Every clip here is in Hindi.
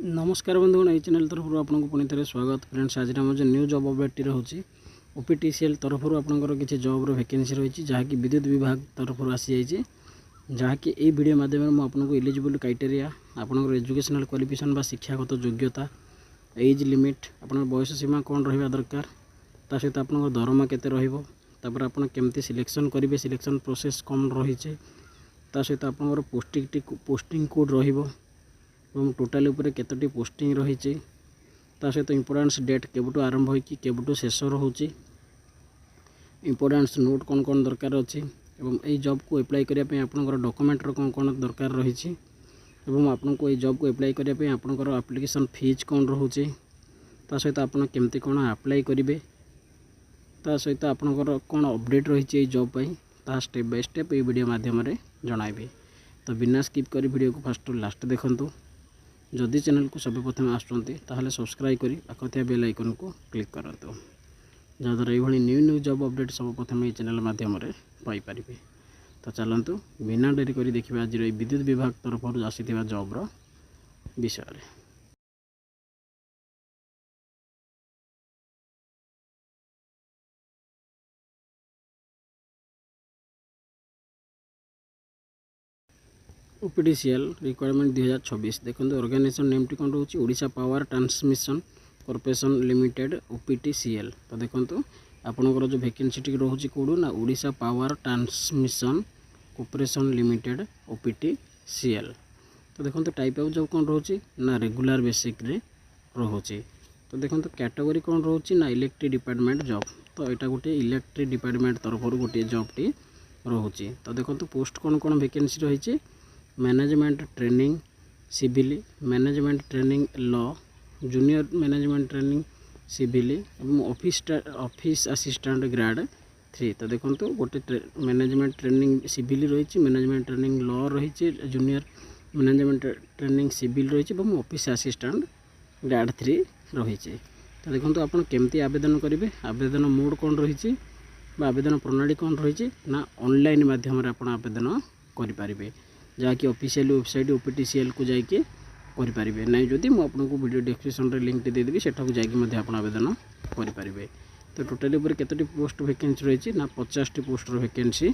नमस्कार बंधुगण ये चैनल तरफ आपको पुणी थे स्वागत फ्रेंड्स। आज आम जो न्यू जॉब अपडेट रोचे ओपीटीसीएल तरफ आपंकर किसी जॉब्र वैकेंसी रही जहाँकि विद्युत विभाग तरफ आसी जाइए जहाँकि ये वीडियो माध्यम आपको एलिजिबल क्राइटेरिया आपंकर एजुकेशनल क्वालिफिकेशन बा शिक्षागत योग्यता एज लिमिट आप बयस सीमा कौन रहा दरकार ता सहित आप दरमा केते रपर आप केमती सिलेक्शन करेंगे सिलेक्शन प्रोसेस कौन रही ता सहित आप पोस्टिंग कोड रहिबो टोटाल उपरे केतोटी पोस्टिंग रही सहित इम्पोर्टेंस डेट केबुटू आरंभ होइकी केबुटू शेष रोचे इम्पोर्टेंस नोट कौन कौन दरकार अच्छी एवं जॉब को अप्लाई करने आपंकर डॉक्यूमेंटर कौन कौन दरकार रही आपको ये जॉब को अप्लाई करने आपंकर एप्लिकेशन फीस कौन रोचे सहित आप केमती कौन अप्लाई करेंगे सहित आपंकर कौन अपडेट रही जॉब पर स्टेप बाय स्टेप ये वीडियो माध्यम जनइबी। तो बिना स्किप कर वीडियो को फास्ट लास्ट देखूँ। जदि चैनल को सब प्रथम आसुँच सब्सक्राइब करी पाखथिया बेल आइकन को क्लिक करूँ जहाँद्वारा ये न्यू न्यू जॉब अपडेट सब प्रथम ये चैनल माध्यम पाइपर। तो चलतु बिना डेरी कर देखिए आज विद्युत विभाग तरफ आसी जॉब्र विषय। ओपीटीसीएल रिक्वायरमेंट 2026 देखो ऑर्गेनाइजेशन नेम टी कौन रोचे Odisha power transmission corporation limited OPTCL. तो देखो आपंकर जो वैकेंसी टी रोचे कौन ना Odisha power transmission corporation limited OPTCL. तो देखो टाइप ऑफ जॉब कौन रोचे ना रेगुलर बेसिक रे रोचे। तो देखो कैटेगरी कौन रोचे ना इलेक्ट्रिक डिपार्टमेंट जॉब। तो यहाँ गोटे इलेक्ट्रिक डिपार्टमेंट तरफ गोटे जॉब टी रोचे। तो देखो पोस्ट कौन कौन वैकेंसी रही management training civil management training law junior management training civil office assistant grade 3। तो देखो गोटे मैनेजमेंट ट्रेनिंग सिविल रही मैनेजमेंट ट्रेनिंग लॉ रही जूनियर मैनेजमेंट ट्रेनिंग सिविल रही ऑफिस असिस्टेंट ग्रेड 3 रही। तो देखो आप केमती आवेदन करेंगे आवेदन मोड कौन रही आवेदन प्रणाली कौन रही ना ऑनलाइन माध्यम आप आवेदन करें जहाँकि ऑफिशियल वेबसाइट ओपीटीसीएल को जाकि करेंगे ना जदि मुझे वीडियो डिस्क्रिप्शन रे लिंक देदेवी सेठाक जाकि आप आवेदन करेंगे। तो टोटाली केतोटी पोस्ट वैकेंसी रही ना 50टी पोस्ट वैकेंसी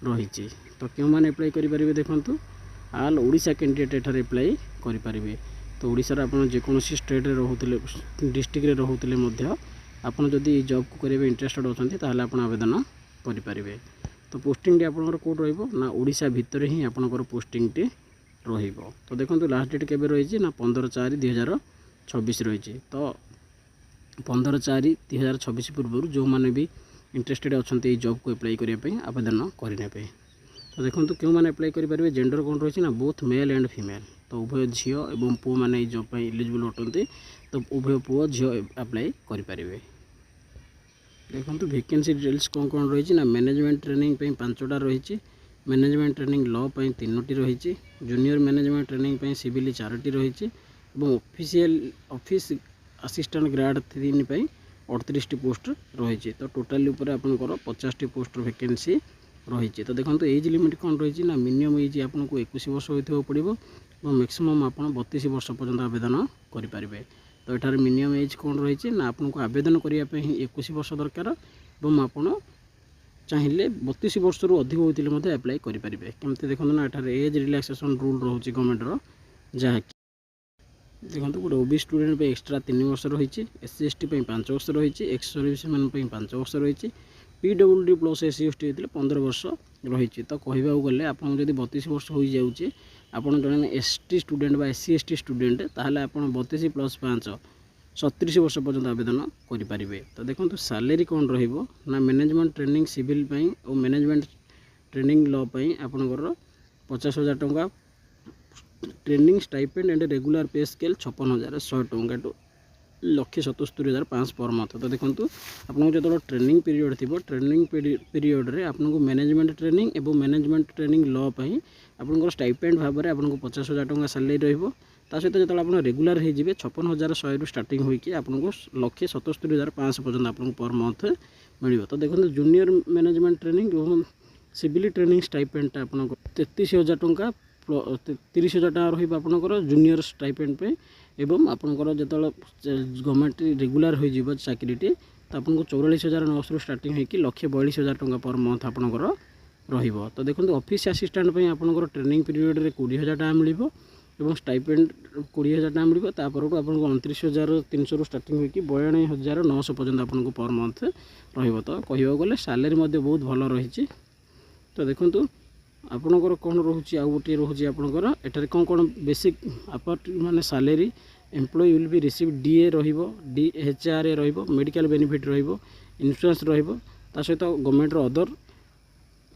रही। तो क्यों मैंने अप्लाई करेंगे देखो आल ओडिशा कैंडिडेट एठार अप्लाई करेंगे। तो ओडिशार आप जेकोसी स्टेट रे रोते डिस्ट्रिक्ट रोते आपड़ जदि जॉब को करेंगे इंटरेस्टेड अच्छा आप आवेदन करेंगे। तो पोस्टिंग आपंकर कौट ना ओडिशा भितर ही आपंकर पोस्टिंग रही। तो देखो लास्ट डेट केबे रही ना 15/4/2026 रही। तो 15/4/2026 पूर्व जो मैंने भी इंटरेस्टेड अच्छा जॉब को अप्लाई करने आवेदन करने। तो देखो क्यों मैंने अप्लाई करेंगे जेंडर कौन रही ना बोथ मेल एंड फीमेल। तो उभय झील और पुओ मैंने जॉब एलिजिबल अटंती। तो उभय पुओ झील अप्लाई करेंगे। देखो वैकेंसी डिटेल्स कौन कौन रही ना मैनेजमेंट ट्रेनिंग 5टा रही मैनेजमेंट ट्रेनिंग लॉ 3टी रही जूनियर मैनेजमेंट ट्रेनिंग सिविल 4टी रही ऑफिशियल ऑफिस असिस्टेंट ग्रेड 3 38टी पोस्ट रही। तो टोटाली उपर आपंकर 50टी पोस्ट वैकेंसी रही। तो देखो एज लिमिट कौन रही ना मिनिमम एज आपको 21 वर्ष होता पड़ो और मैक्सिमम आप 32 वर्ष पर्यंत आवेदन करेंगे। तो यहाँ मिनिमम एज कौन रही ना आपको आवेदन करने 21 वर्ष दरकार और आपड़ चाहिए 32 वर्ष रु अधिक होते अप्लाई करेंगे। केमती देखो ना यहाँ एज रिलैक्सेशन रूल रोचे गवर्नमेंटर जहाँकि देखो गोटे ओबीसी स्टूडेंट एक्सट्रा 3 वर्ष रही एससी एसटी 5 वर्ष रही एक्स सर्विस मैन 5 वर्ष रही पीडब्ल्यूडी प्लस एससी एसटी होते 15 वर्ष रही। तो कहवा गले आपको जब 32 वर्ष हो जाए आपड़ जड़े एसटी स्टूडेंट बा एससी एसटी स्टूडेंट ताहले आप 32 + 5 37 वर्ष पर्यंत आवेदन करेंगे। तो देखो सैलरी कौन रहिबो ना मैनेजमेंट ट्रेनिंग सिविल और मैनेजमेंट ट्रेनिंग लॉ आपंकर 50,000 टंका ट्रेनिंग स्टाइपेंड एंड रेगुलर पे स्केल 56,100 टंका टू 1,77,500 पर मंथ। तो देखो आपको जो ट्रेनिंग पीरियड थी ट्रेनिंग पीरियड रे आपको मैनेजमेंट ट्रेनिंग और मैनेजमेंट ट्रेनिंग लॉ आपंकर स्टाइपेंड भाव में आपको 50,000 टंका सैलरी रहिबो। ता सहित जो आप रेगुलर हो 56,100 स्टार्टिंग होकर आपको 1,77,500 पर्यटन आपको पर मंथ मिल। तो देखो जूनियर मैनेजमेंट ट्रेनिंग और सिविल ट्रेनिंग स्टाइपेंड आपको 33,000 टंका 30,000 टका रहा जूनियर स्टाइपेंड पे एवं आपंकर जो गवर्नमेंट रेगुलर हो चाकरीटी तो आपको 44,900 स्टार्टिंग होगी 1,42,000 टंका पर मंथ आपंकर तो देखो ऑफिस असिस्टेंट आपंकर ट्रेनिंग पीरियड में 20,000 टका मिल और स्टाइपेंड 20,000 टका मिल तापर आपको 29,300 स्टार्टिंग होगी 42,900 पर्यटन आपको पर मंथ तो कहवा गले सैलरी बहुत भल रही। तो देखो आपणकर कौन रोचे आउ गोटे रोचे आपणकर एठारे कौन कौन बेसिक अपार्ट माने salary employ will be receive DA DHRA medical benefit insurance सहित गवर्नमेंट अदर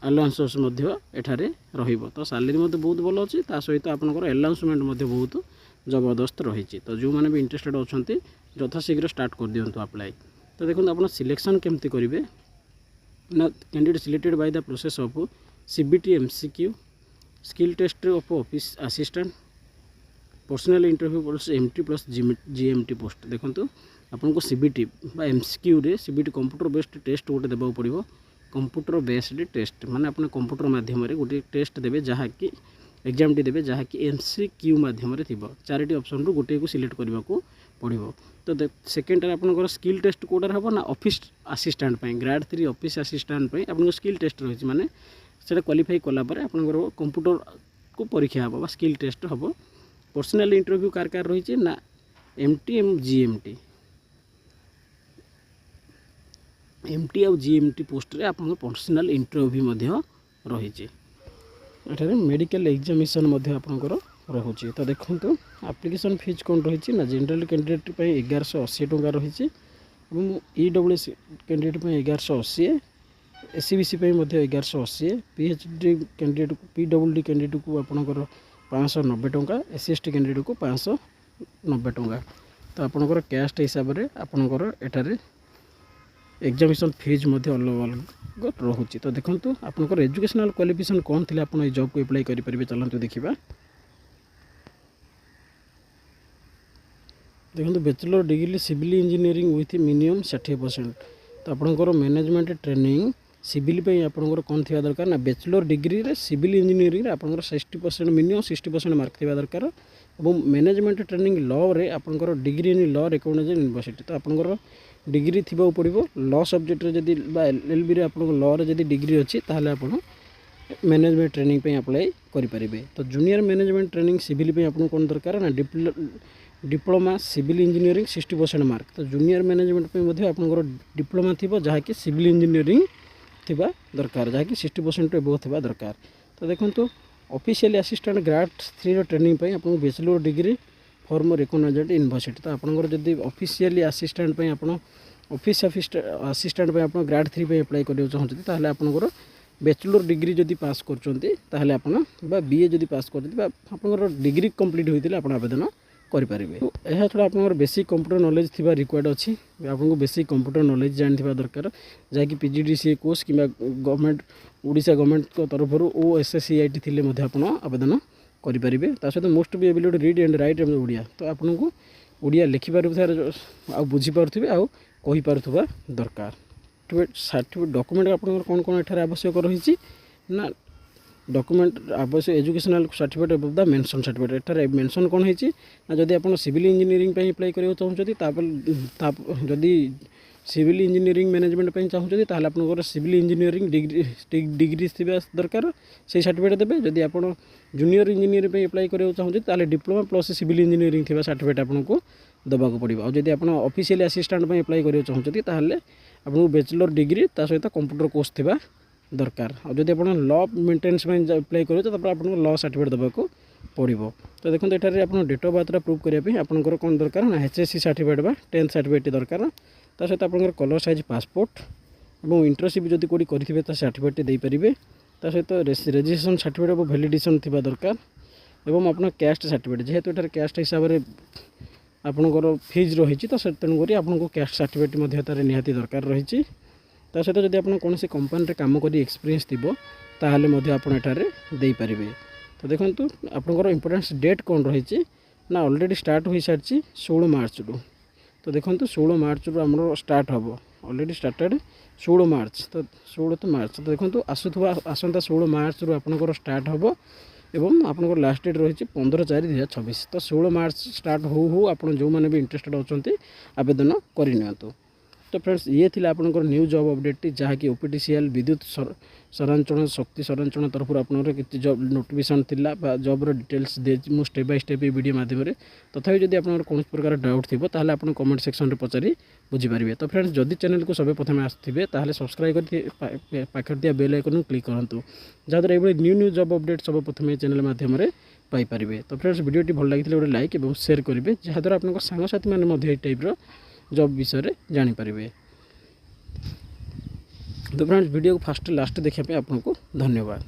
अलाउंसेस एठारे तो सैलरी बहुत भल अच्छी सहित आपंकर अलाउंसमेंट बहुत जबरदस्त रही। तो जो मैंने भी इंटरेस्टेड अच्छा यथाशीघ्र स्टार्ट कर दिंतु अप्लाई। तो देखो आप सिलेक्शन केमती करेंगे ना candidate selected by the process of CBT MCQ skill test of office assistant personal interview plus MT plus GMT post. देखो आपको CBT बा MCQ रे CBT कंप्यूटर बेस्ड टेस्ट गोटे देवा पड़ो कंप्यूटर बेस्ड टेस्ट माने अपने कंप्यूटर माध्यम गोटे टेस्ट देवे जहाँकि एग्जाम टी देवे जहाँकि MCQ माध्यम थी 4टी ऑप्शन रु गोटे को सिलेक्ट करने को पड़ो। तो सेकेंड आपंकर स्किल टेस्ट कौटार हम ना office assistant grade 3 office assistant आपको स्किल टेस्ट रही माने से क्वालिफाई कलापर आपंकर कंप्यूटर को परीक्षा हम स्किल टेस्ट हम। पर्सनल इंटरव्यू कार कार रही ना MT GMT और GMT पोस्ट रे आपन पर्सनल इंटरव्यू रही। मेडिकल एग्जामिनेशन आपंकर रोचे। तो देखो एप्लिकेशन फीस कौन रही ना जनरल कैंडिडेट 1180 टंका रही EWS candidate 1180 SCBC 1180 PhD candidate PWD candidate को आपंकर 590 टंका SC/ST कैंडिडेट को 590 टंका। तो आपंकर कैस्ट हिसाब से आपंकर एठारे एग्जामिनेशन फीस अलग अलग रोचे। तो देखो आपंकर एजुकेशनल क्वालिफिकेशन कौन थी आप जॉब को अप्लाई करेंगे चलते देखा। देखो bachelor degree civil engineering with minimum 60%। तो आपंकर मैनेजमेंट ट्रेनिंग सिविल आपंकर कौन थी दरकार ना बैचलर डिग्री रे सिविल इंजीनियरिंग आपंकर 60% मिनिमम 60% मार्क थी दरकार और मैनेजमेंट ट्रेनिंग लॉ रे आपंकर degree in law recognised university. तो आपंकर डिग्री थी पड़ो लॉ सब्जेक्ट जदि LLB रे आपंकर लॉ रे जदि डिग्री अच्छी ताहले आपन मैनेजमेंट ट्रेनिंग पे अप्लाई करें। तो जूनियर मैनेजमेंट ट्रेनिंग सिविल पे आपको कौन दरकार ना डिप्लोमा सिविल इंजीनियरिंग 60% मार्क। तो जूनियर मैनेजमेंट पे आपंकर डिप्लोमा थी जहाँकि सिविल इंजीनियरिंग थी दरकार जहाँकि 60% एबव थी दरकार। तो देखो ऑफिशियल असिस्टेंट ग्रेड 3 ट्रेनिंग पे आपको bachelor degree from recognised university. तो आपंकर जदि ऑफिशियली असिस्टेंट पे आप ऑफिस असिस्टेंट पे आप ग्रेड 3 पे अप्लाई करने चाहते ताहले आपंकर बैचलर डिग्री जदि पास करचंती ताहले आपन बा BA जदि पास करचंती बा आपंकर डिग्री कंप्लीट होइतिले आपन आवेदन करेंगे। तो यह छड़ा आप बेसिक कंप्यूटर नॉलेज थी रिक्वायर्ड अच्छी आपको बेसिक कंप्यूटर नॉलेज जानी दरकार जहाँकि PGDCA कोर्स कि गवर्नमेंट ओडिशा गवर्नमेंट तरफ OSSCIT थी आप आवेदन करेंगे। सहित most be able to read and write Odia. तो आपको ओडिया लिखिपारे आ बुझीपारे आउ कहीपार दरकार। सर्टिफिकेट डॉक्यूमेंट आपंकर कौन कौन एठार आवश्यक रही ना डॉक्यूमेंट आवश्यक educational certificate above the mention certificate एठार मेंशन कौन है ना जदि आप सिविल इंजीनियरिंग अप्लाई करने चाहते जदि सिविल इंजीनियरिंग मैनेजमेंट चाहते ताहले आपनकर सिविल इंजीनियरिंग डिग्री थी दरकार से सर्टिफिकेट देवे। जदि आप जूनियर इंजीनियरिंग अप्लाई करने चाहते ताहले डिप्लोमा प्लस सिविल इंजीनियरिंग थी सर्टिफिकेट आपको देवाक पड़ो। और जदि आप ऑफिशियल असिस्टेंट अप्लाई करने चाहते ताहले आपको बैचलर डिग्री सहित कंप्यूटर कोर्स थी दरकार। और जब आप लॉ मेंटेनेंस अप्लाई करेंगे तो आप लॉ सर्टिफिकेट देवाक पड़ो। तो देखो ये आप डेट ऑफ बर्थ प्रूफ करने आपंकर कौन दरकार ना HSC सर्टिफिकेट बा 10th सर्टिफिकेट दरकार। सहित आप कलर साइज पासपोर्ट और इंटर्नशिप जब कौटी करेंगे तो सर्टिफिकेट दे पारे। सहित रजिस्ट्रेशन सर्टिफिकेट और वैलिडेशन थी दरकार और आप कैस्ट सर्टिफिकेट जेहेतु ये कैस्ट हिसाब से आपंकर फीज रही तो तेणुक आपको कैस्ट सर्टिफिकेट निहाती दरकार रही। सहित जब आप कौन कंपानी काम कर एक्सपीरियंस थी ताहले आपरे। तो देखो आपंकर इम्पोर्टेंस डेट कौन रही ना ऑलरेडी स्टार्ट हो सारी 16 मार्च रु। तो देखो 16 मार्च रु आम स्टार्ट हम ऑलरेडी स्टार्टेड 16 मार्च। तो 16 तो मार्च तो देखो आसुवा आसंता 16 मार्च रु आपंकर स्टार्ट हम एवं आपंकर लास्ट डेट रही 15/4/2026 तो 16 मार्च स्टार्ट हो आप जो मैंने भी इंटरेस्टेड अच्छा आवेदन करनी। तो फ्रेंड्स ये थी आपंकर न्यू जॉब अपडेट जहाँकि ओपीटीसीएल विद्युत संरक्षण शक्ति संरक्षण तरफ आपंकर जॉब नोटिफिकेशन थिला जॉब डिटेल्स दे मुझे स्टेप बाय स्टेप वीडियो माध्यम तथापि जब आप कौन प्रकार डाउट थी ताहले आप कमेंट सेक्शन में पचारि बुझीपारे। तो फ्रेंड्स जदि चैनल को सब प्रथम आसथिबे ताहले सब्सक्राइब कर पाखर दिया बेल आइकन क्लिक करूँ जहाँद्वारा ये न्यू न्यू जॉब अपडेट सब प्रथम चैनल माध्यम पाइपर। तो फ्रेंड्स वीडियोटी भल लगी गोटे लाइक और शेयर करेंगे जहाँद्वारा आप सांगसाथी मैंने टाइप्र जॉब विषय जानीपारे। तो फ्रेंड्स वीडियो को फास्ट लास्ट देखा आपको धन्यवाद।